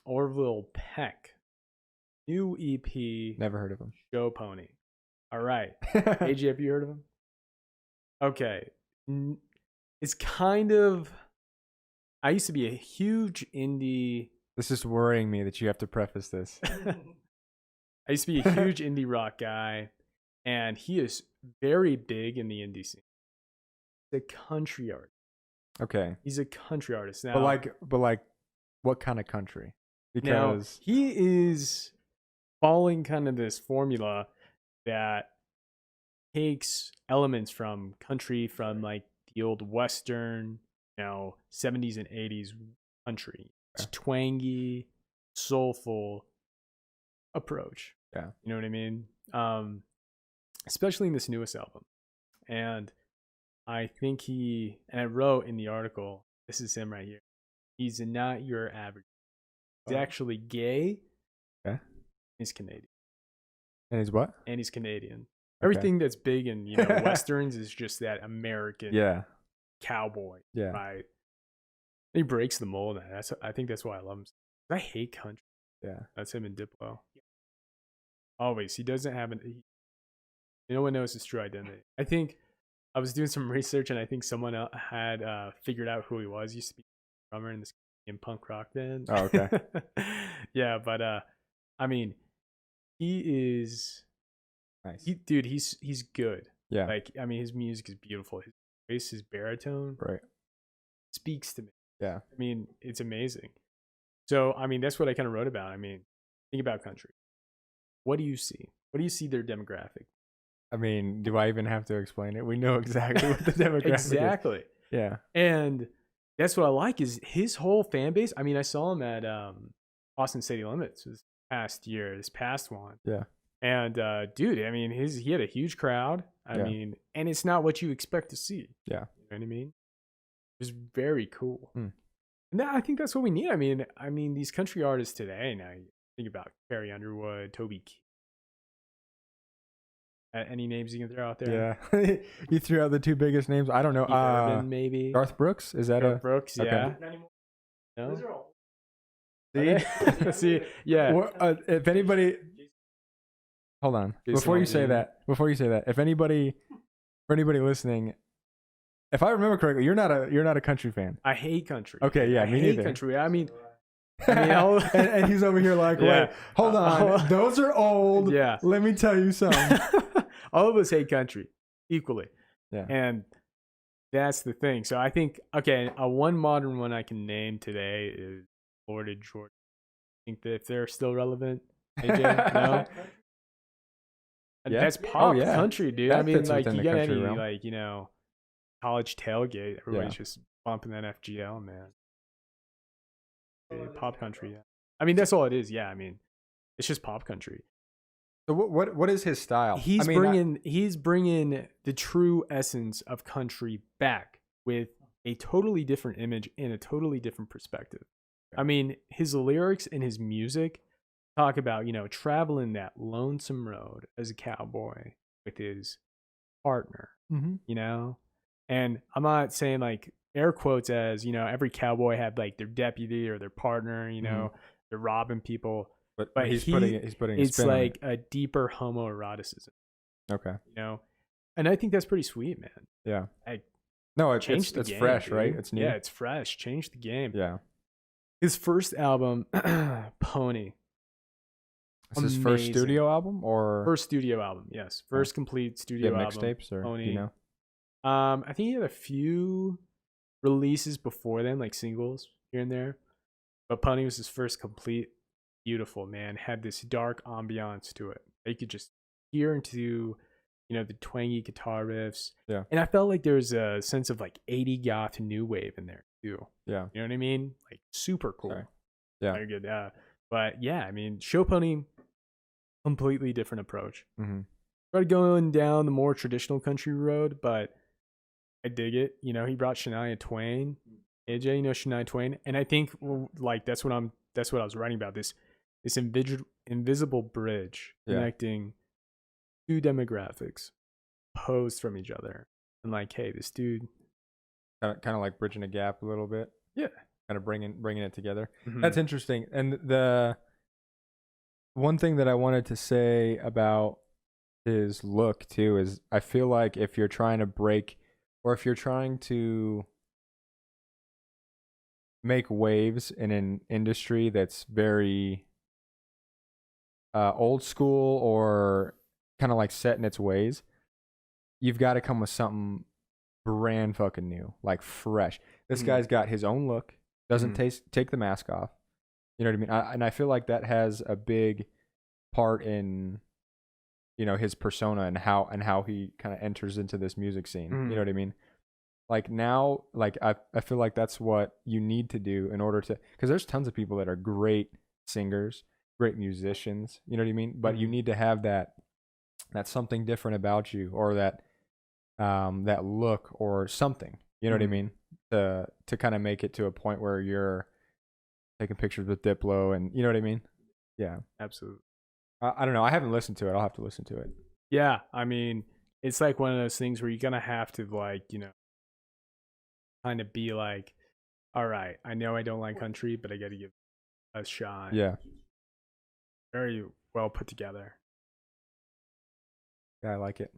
Orville Peck. New EP. Never heard of him. Show Pony. All right. AJ, have you heard of him? Okay. It's kind of. I used to be a huge indie. This is worrying me that you have to preface this. I used to be a huge indie rock guy, and he is very big in the indie scene. He's a country artist. Okay. He's a country artist now. But like, what kind of country? Because now, he is following kind of this formula that takes elements from country, from like the old Western, 70s and 80s country. It's twangy, soulful approach. Yeah. You know what I mean? Especially in this newest album. And I think and I wrote in the article, this is him right here. He's not your average. He's actually gay. Okay. He's Canadian. And he's what? And he's Canadian. Okay. Everything that's big in Westerns is just that American cowboy. Yeah. Right. He breaks the mold. I think that's why I love him. I hate country. Yeah. That's him in Diplo. Always. He doesn't have no one knows his true identity. I think I was doing some research and I think someone else had figured out who he was. He used to be a drummer in this punk rock band. Oh, okay. Yeah, but I mean, he is nice. Dude, he's good. Yeah. Like, I mean, his music is beautiful. His voice, his baritone, right, speaks to me. Yeah. I mean, it's amazing. So, I mean, that's what I kind of wrote about. I mean, think about country. What do you see? What do you see their demographic? I mean, do I even have to explain it? We know exactly what the demographic exactly. is. Yeah. And that's what I like is his whole fan base. I mean, I saw him at Austin City Limits this past one. Yeah. And dude, I mean, he had a huge crowd. I mean, and it's not what you expect to see. Yeah. You know what I mean? It was very cool. Hmm. And I think that's what we need. I mean, these country artists today, now you think about Carrie Underwood, Toby Keith. Any names you can throw out there? Yeah. You threw out the two biggest names. I don't know. Urban, maybe. Garth Brooks? Is that Garth Brooks, okay. yeah. No? Those are all. See, yeah. Well, if anybody, hold on. Before you say that, if anybody, for anybody listening, if I remember correctly, you're not a country fan. I hate country. Okay, yeah, me neither. I neither. hate country. I mean, and he's over here like, wait, hold on, those are old. Yeah. Let me tell you something. All of us hate country equally. Yeah. And that's the thing. So I think, okay, one modern one I can name today is Florida Georgia. I think that if they're still relevant, AJ, no? Yeah. That's pop yeah. country, dude. That I mean, fits like, within you the get any, realm. like, college tailgate, everybody's just bumping that FGL, man. Pop country, yeah. I mean, that's all it is. Yeah, I mean, it's just pop country. So what is his style? He's bringing the true essence of country back with a totally different image and a totally different perspective. I mean, his lyrics and his music talk about, traveling that lonesome road as a cowboy with his partner, and I'm not saying like air quotes as, every cowboy had like their deputy or their partner, they're robbing people. But he's putting it's like a deeper homoeroticism. Okay. And I think that's pretty sweet, man. Yeah. It's fresh, dude. right? It's new. Yeah, it's fresh. Change the game. Yeah. His first album, Pony. Is his first studio album or first studio album? Yes, first complete studio album. Mixtapes or Pony. Do you know? I think he had a few releases before then, like singles here and there. But Pony was his first complete. Beautiful, man. Had this dark ambiance to it. You could just hear into, the twangy guitar riffs. Yeah. And I felt like there was a sense of like 80 goth new wave in there too. Yeah. You know what I mean? Like super cool. Sorry. Yeah. Very good. But yeah, I mean, Show Pony, completely different approach. Mm-hmm. Started going down the more traditional country road, but I dig it. He brought Shania Twain. AJ, Shania Twain, and I think like that's what I was writing about, this invisible bridge connecting two demographics opposed from each other, and like, hey, this dude kind of like bridging a gap a little bit. Yeah. kind of bringing it together. Mhm. That's interesting. And the one thing that I wanted to say about his look too is I feel like if you're trying to break or if you're trying to make waves in an industry that's very old school or kind of like set in its ways, you've got to come with something brand fucking new, like fresh. This guy's got his own look, doesn't take the mask off. You know what I mean? And I feel like that has a big part in, you know, his persona and how he kind of enters into this music scene. You know what I mean? Like now, like I feel like that's what you need to do in order to, because there's tons of people that are great singers, great musicians. You know what I mean? But you need to have that something different about you, or that that look or something. You know what I mean? To kind of make it to a point where you're taking pictures with Diplo, and you know what I mean? Yeah, Absolutely. I don't know. I haven't listened to it. I'll have to listen to it. Yeah, I mean, it's like one of those things where you're gonna have to, like, you know, kind of be like, all right, I know I don't like country, but I got to give it a shot. Yeah, Very well put together. yeah, I like it.